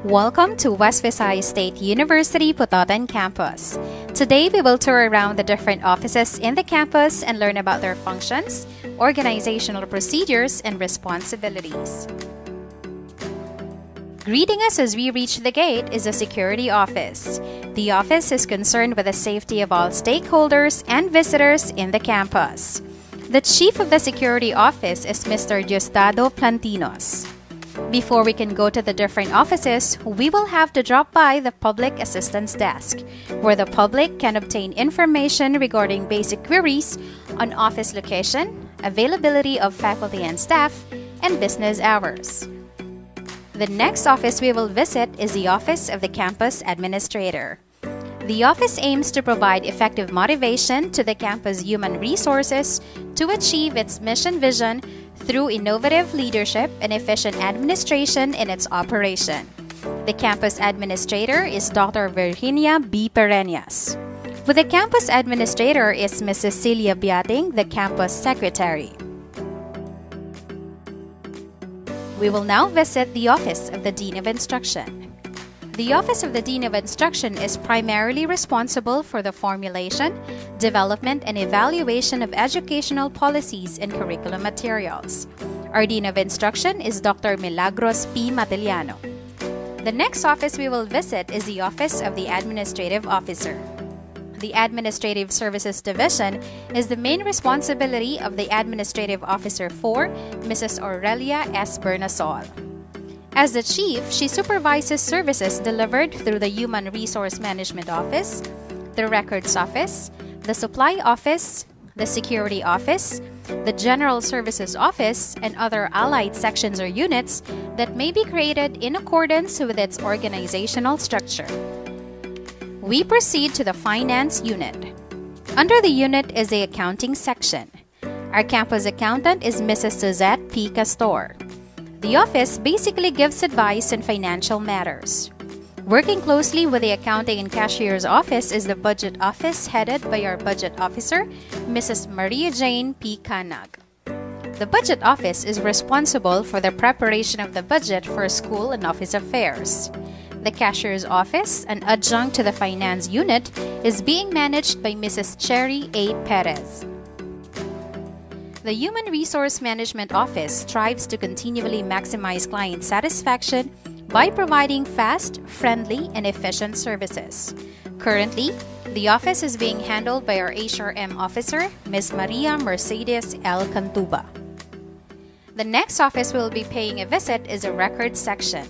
Welcome to West Visayas State University Pototan campus. Today we will tour around the different offices in the campus and learn about their functions, organizational procedures, and responsibilities. Greeting us as we reach the gate is the security office. The office is concerned with the safety of all stakeholders and visitors in the campus. The chief of the security office is Mr. Diosdado Plantinos. Before we can go to the different offices, we will have to drop by the Public Assistance Desk, where the public can obtain information regarding basic queries on office location, availability of faculty and staff, and business hours. The next office we will visit is the Office of the Campus Administrator. The office aims to provide effective motivation to the campus human resources to achieve its mission vision through innovative leadership and efficient administration in its operation. The campus administrator is Dr. Virginia B. Pereñas. With the campus administrator is Ms. Cecilia Biating, the campus secretary. We will now visit the Office of the Dean of Instruction. The Office of the Dean of Instruction is primarily responsible for the formulation, development, and evaluation of educational policies and curriculum materials. Our Dean of Instruction is Dr. Milagros P. Matiliano. The next office we will visit is the Office of the Administrative Officer. The Administrative Services Division is the main responsibility of the Administrative Officer for Mrs. Aurelia S. Bernasol. As the chief, she supervises services delivered through the Human Resource Management Office, the Records Office, the Supply Office, the Security Office, the General Services Office, and other allied sections or units that may be created in accordance with its organizational structure. We proceed to the Finance Unit. Under the unit is the Accounting section. Our campus accountant is Mrs. Suzette P. Castor. The office basically gives advice in financial matters. Working closely with the Accounting and Cashier's Office is the Budget Office headed by our Budget Officer, Mrs. Maria Jane P. Canag. The Budget Office is responsible for the preparation of the budget for school and office affairs. The Cashier's Office, an adjunct to the Finance Unit, is being managed by Mrs. Cherry A. Perez. The Human Resource Management Office strives to continually maximize client satisfaction by providing fast, friendly, and efficient services. Currently, the office is being handled by our HRM officer, Ms. Maria Mercedes L. Cantuba. The next office we'll be paying a visit is the Records section.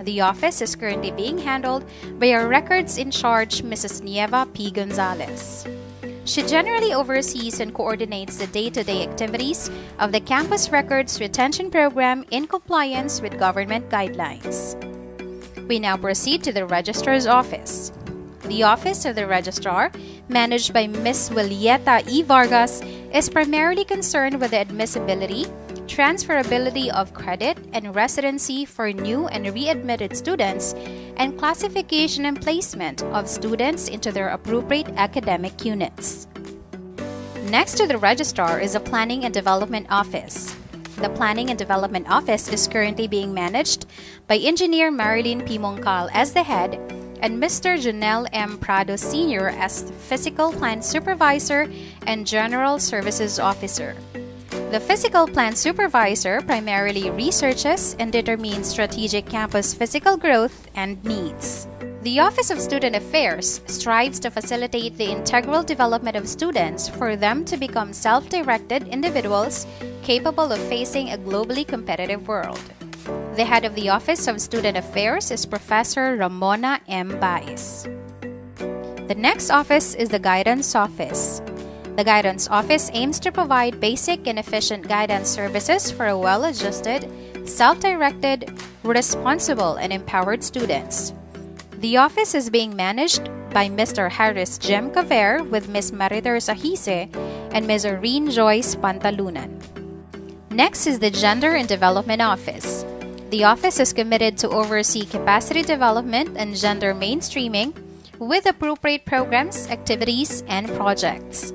The office is currently being handled by our Records in charge, Mrs. Nieva P. Gonzalez. She generally oversees and coordinates the day-to-day activities of the Campus Records Retention Program in compliance with government guidelines. We now proceed to the Registrar's Office. The Office of the Registrar, managed by Ms. Julieta E. Vargas, is primarily concerned with the admissibility, transferability of credit and residency for new and readmitted students, and classification and placement of students into their appropriate academic units. Next to the Registrar is the Planning and Development Office. The Planning and Development Office is currently being managed by Engineer Marilyn P. Moncal as the head and Mr. Janelle M. Prado Sr. as the Physical Plant Supervisor and General Services Officer. The Physical Plant Supervisor primarily researches and determines strategic campus physical growth and needs. The Office of Student Affairs strives to facilitate the integral development of students for them to become self-directed individuals capable of facing a globally competitive world. The head of the Office of Student Affairs is Professor Ramona M. Baez. The next office is the Guidance Office. The Guidance Office aims to provide basic and efficient guidance services for a well-adjusted, self-directed, responsible, and empowered students. The office is being managed by Mr. Harris Jem Caver with Ms. Mariter Sahise and Ms. Irene Joyce Pantalunan. Next is the Gender and Development Office. The office is committed to oversee capacity development and gender mainstreaming with appropriate programs, activities, and projects.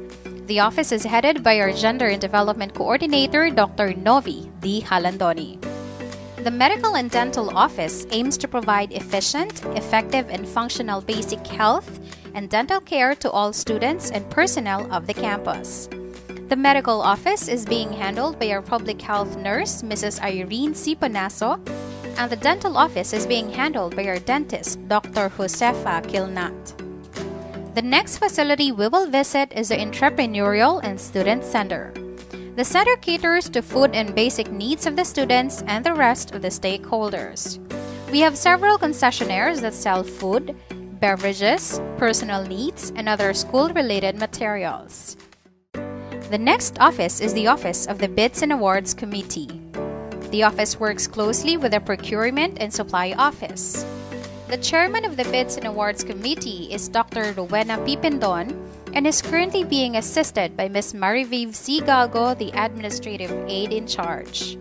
The office is headed by our Gender and Development Coordinator, Dr. Novi D. Halandoni. The Medical and Dental Office aims to provide efficient, effective, and functional basic health and dental care to all students and personnel of the campus. The Medical Office is being handled by our Public Health Nurse, Mrs. Irene Siponaso, and the Dental Office is being handled by our dentist, Dr. Josefa Kilnat. The next facility we will visit is the Entrepreneurial and Student Center. The center caters to food and basic needs of the students and the rest of the stakeholders. We have several concessionaires that sell food, beverages, personal needs, and other school-related materials. The next office is the Office of the Bids and Awards Committee. The office works closely with the Procurement and Supply Office. The chairman of the Bids and Awards Committee is Dr. Rowena Pipindon and is currently being assisted by Ms. Mariviv C. Galgo, the administrative aide in charge.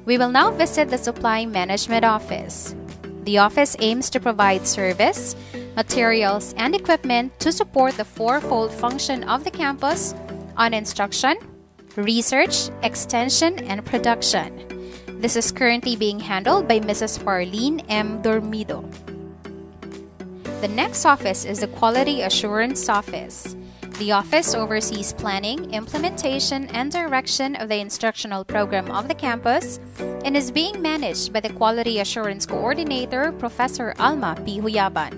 We will now visit the Supply Management Office. The office aims to provide service, materials, and equipment to support the fourfold function of the campus on instruction, research, extension, and production. This is currently being handled by Mrs. Farlene M. Dormido. The next office is the Quality Assurance Office. The office oversees planning, implementation, and direction of the instructional program of the campus and is being managed by the Quality Assurance Coordinator, Professor Alma P. Huyaban.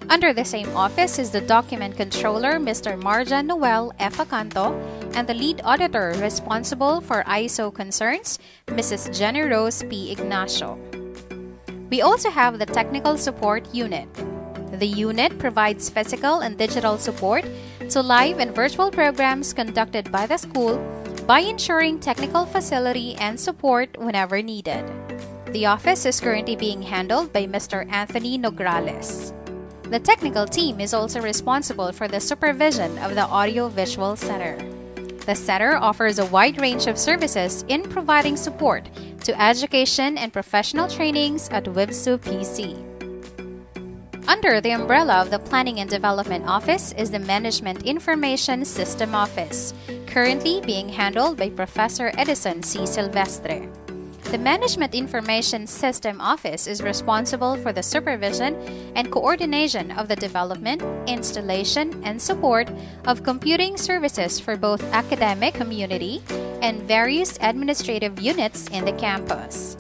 Under the same office is the Document Controller, Mr. Marjan Noel F. Acanto, and the Lead Auditor responsible for ISO concerns, Mrs. Jenny Rose P. Ignacio. We also have the Technical Support Unit. The unit provides physical and digital support to live and virtual programs conducted by the school by ensuring technical facility and support whenever needed. The office is currently being handled by Mr. Anthony Nograles. The technical team is also responsible for the supervision of the Audio-Visual Center. The center offers a wide range of services in providing support to education and professional trainings at wvsu-pc. Under the umbrella of the Planning and Development Office is the Management Information System Office, currently being handled by Professor Edison C. Silvestre. The Management Information System Office is responsible for the supervision and coordination of the development, installation, and support of computing services for both academic community and various administrative units in the campus.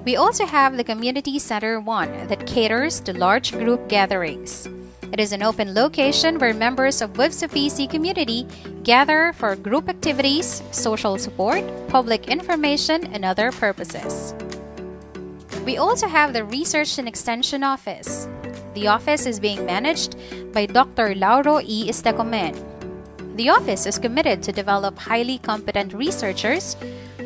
We also have the Community Center 1 that caters to large group gatherings. It is an open location where members of wvsu-pc community gather for group activities, social support, public information, and other purposes. We also have the Research and Extension Office. The office is being managed by Dr. Lauro E. Estecomen. The office is committed to develop highly competent researchers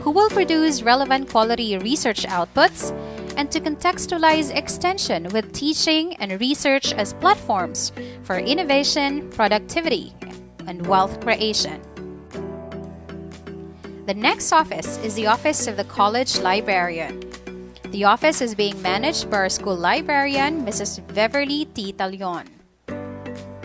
who will produce relevant quality research outputs and to contextualize extension with teaching and research as platforms for innovation, productivity, and wealth creation. The next office is the Office of the College Librarian. The office is being managed by our school librarian, Mrs. Beverly T. Talion.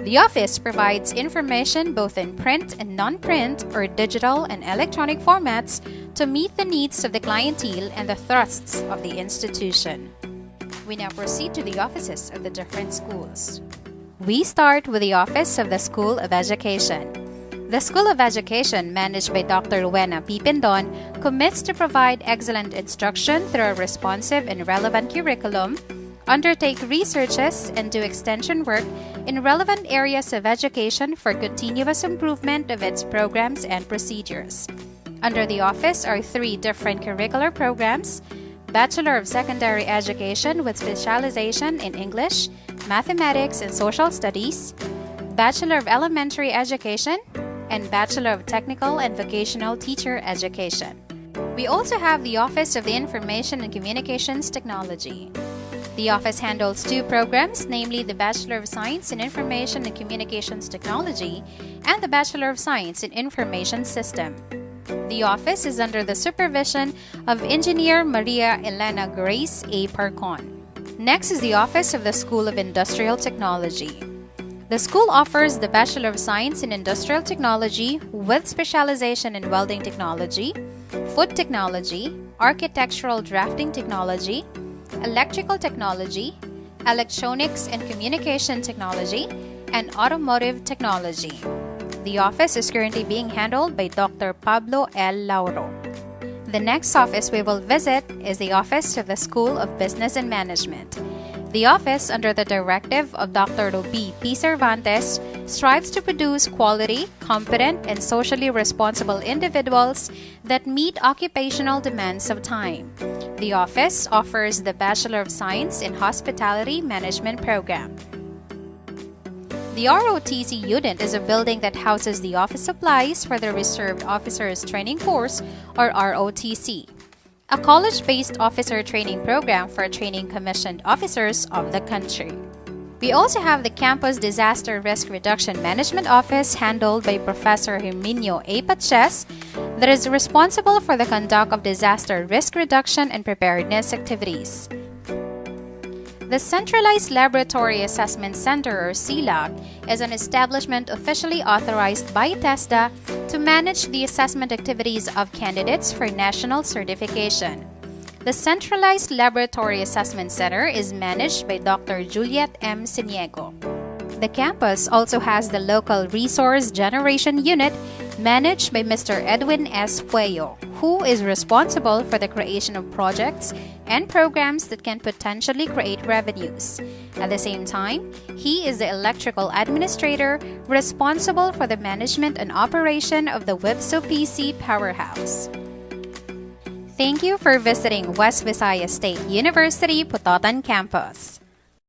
The office provides information both in print and non-print or digital and electronic formats to meet the needs of the clientele and the thrusts of the institution. We now proceed to the offices of the different schools. We start with the Office of the School of Education. The School of Education, managed by Dr. Rowena Pipindon, commits to provide excellent instruction through a responsive and relevant curriculum, undertake researches, and do extension work in relevant areas of education for continuous improvement of its programs and procedures. Under the office are 3 different curricular programs: Bachelor of Secondary Education with specialization in English, Mathematics, and Social Studies, Bachelor of Elementary Education, and Bachelor of Technical and Vocational Teacher Education. We also have the Office of the Information and Communications Technology. The office handles 2 programs, namely the Bachelor of Science in Information and Communications Technology and the Bachelor of Science in Information System. The office is under the supervision of Engineer Maria Elena Grace A. Parcon. Next is the Office of the School of Industrial Technology. The school offers the Bachelor of Science in Industrial Technology with specialization in Welding Technology, Food Technology, Architectural Drafting Technology, Electrical Technology, Electronics and Communication Technology, and Automotive Technology. The office is currently being handled by Dr. Pablo L. Lauro. The next office we will visit is the office of the School of Business and Management. The office, under the directive of Dr. Ruby P. Cervantes, strives to produce quality, competent, and socially responsible individuals that meet occupational demands of time. The office offers the Bachelor of Science in Hospitality Management program. The ROTC unit is a building that houses the office supplies for the Reserved Officers Training Course, or ROTC, a college-based officer training program for training commissioned officers of the country. We also have the Campus Disaster Risk Reduction Management Office, handled by Professor Herminio A. Paches, that is responsible for the conduct of disaster risk reduction and preparedness activities. The Centralized Laboratory Assessment Center, or CLAC, is an establishment officially authorized by TESDA to manage the assessment activities of candidates for national certification. The Centralized Laboratory Assessment Center is managed by Dr. Juliet M. Siniego. The campus also has the Local Resource Generation Unit, managed by Mr. Edwin S. Pueyo, who is responsible for the creation of projects and programs that can potentially create revenues. At the same time, he is the electrical administrator responsible for the management and operation of the wvsu-pc powerhouse. Thank you for visiting West Visayas State University Pototan campus.